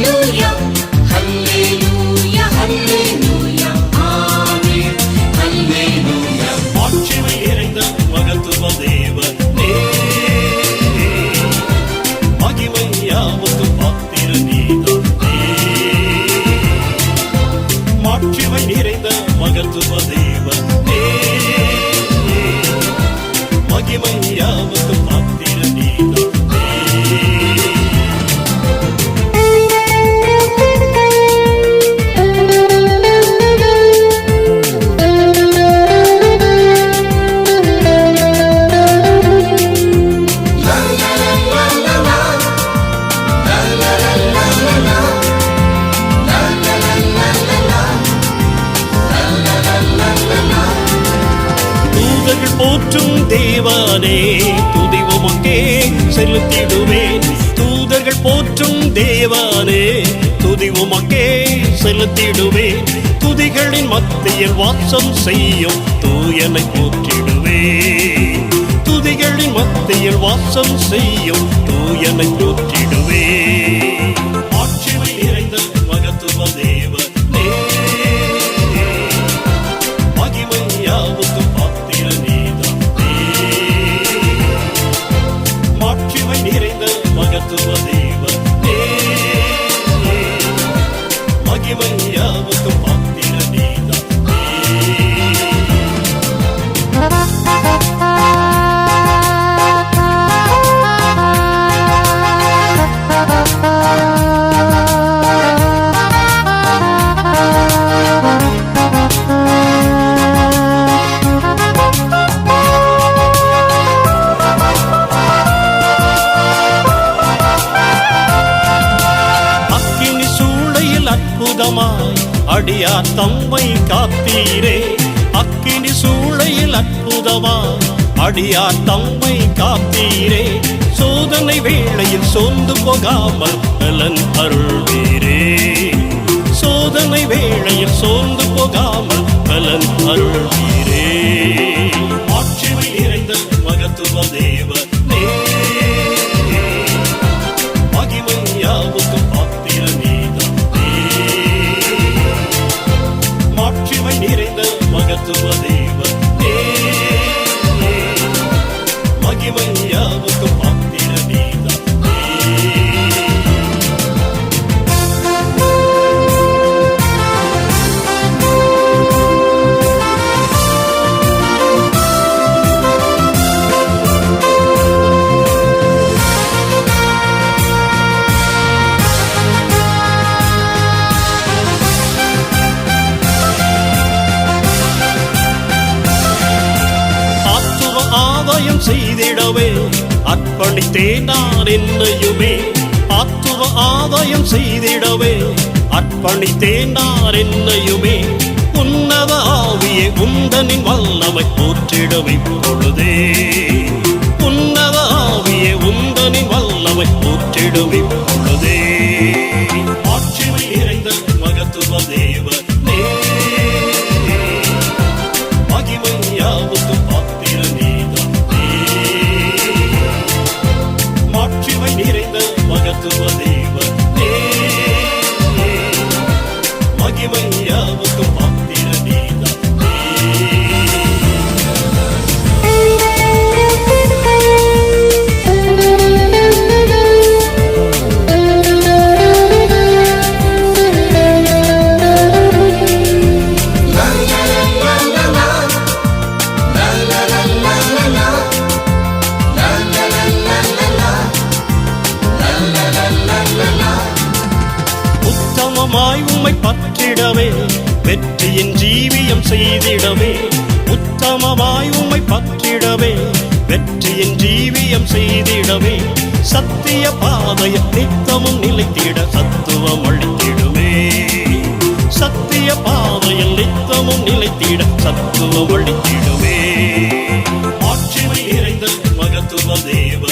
Hallelujah, Hallelujah, Hallelujah, Amen, Hallelujah. மாட்சிமை நிறைந்த மகத்துவ தேவனே, மகிமை யாவுக்கு பாத்திர நீதானே. மாட்சிமை நிறைந்த மகத்துவ தேவனே, மகிமை யாவுக்கு பாத்திர நீதானே. போற்றும் தேவனே துதி உமக்கே செலுத்திடுவேன். தூதர்கள் போற்றும் தேவனே துதி உமக்கே செலுத்திடுவேன். துதிகளின் மத்தியில் வாசம் செய்யும் தூயனை போற்றிடுவேன். துதிகளின் மத்தியில் வாசம் செய்யும் தூயனை போற்றிடுவேன். மாட்சிமை நிறைந்த மகத்துவ தேவனே, மகிமை யாவுக்கு பாத்திர நீதானே. மாட்சிமை நிறைந்த மகத்துவ தேவனே, மகிமை யாவுக்கு பாத்திர நீதானே. அற்புதமாய் அடியார் தம்மை காத்தீரே. அக்கினி சூளையில் அற்புதமாய் அடியார் தம்மை காத்தீரே. சோதனை வேளையில் சோர்ந்து போகாமல் நலன் அருள்வீரே. சோதனை வேளையில் சோர்ந்து போகாமல் நலன் அருள்வீரே. மாட்சிமை நிறைந்த மகத்துவ தேவனே, மகிமை யாவுக்கு பாத்திர நீதானே. மாட்சிமை நிறைந்த மகத்துவ தேவனே, மகிமை யாவுக்கு பாத்திர நீதானே. ஆதாயம் செய்திடவே அர்ப்பணித்தேன் நான் என்னையுமே. ஆத்துவ ஆதாயம் செய்திடவே அர்ப்பணித்தேன் நான் என்னையுமே. உன்னத ஆவியே உந்தனின் வல்லமை போற்றிடும் இப்பொழுதே. உன்னத ஆவியே உந்தனின் வல்லமை போற்றிடும் இப்பொழுதே. மாட்சிமை நிறைந்த மகத்துவ தேவனே, மகிமை யாவுக்கு பாத்திர நீதானே. மாட்சிமை நிறைந்த மகத்துவ தேவனே, மகிமை யாவுக்கு பாத்திர நீதானே. உத்தமமாய் உம்மை பற்றிடவே வெற்றியின் ஜீவியம் செய்திடவே. உத்தமமாய் உம்மை பற்றிடவே வெற்றியின் ஜீவியம் செய்திடவே. சத்திய பாதையில் நித்தமும் நிலைத்திட சத்துவம் அளித்திடுமே. சத்திய பாதையில் நித்தமும் நிலைத்திட சத்துவம் அளித்திடுமே. மாட்சிமை நிறைந்த மகத்துவ தேவ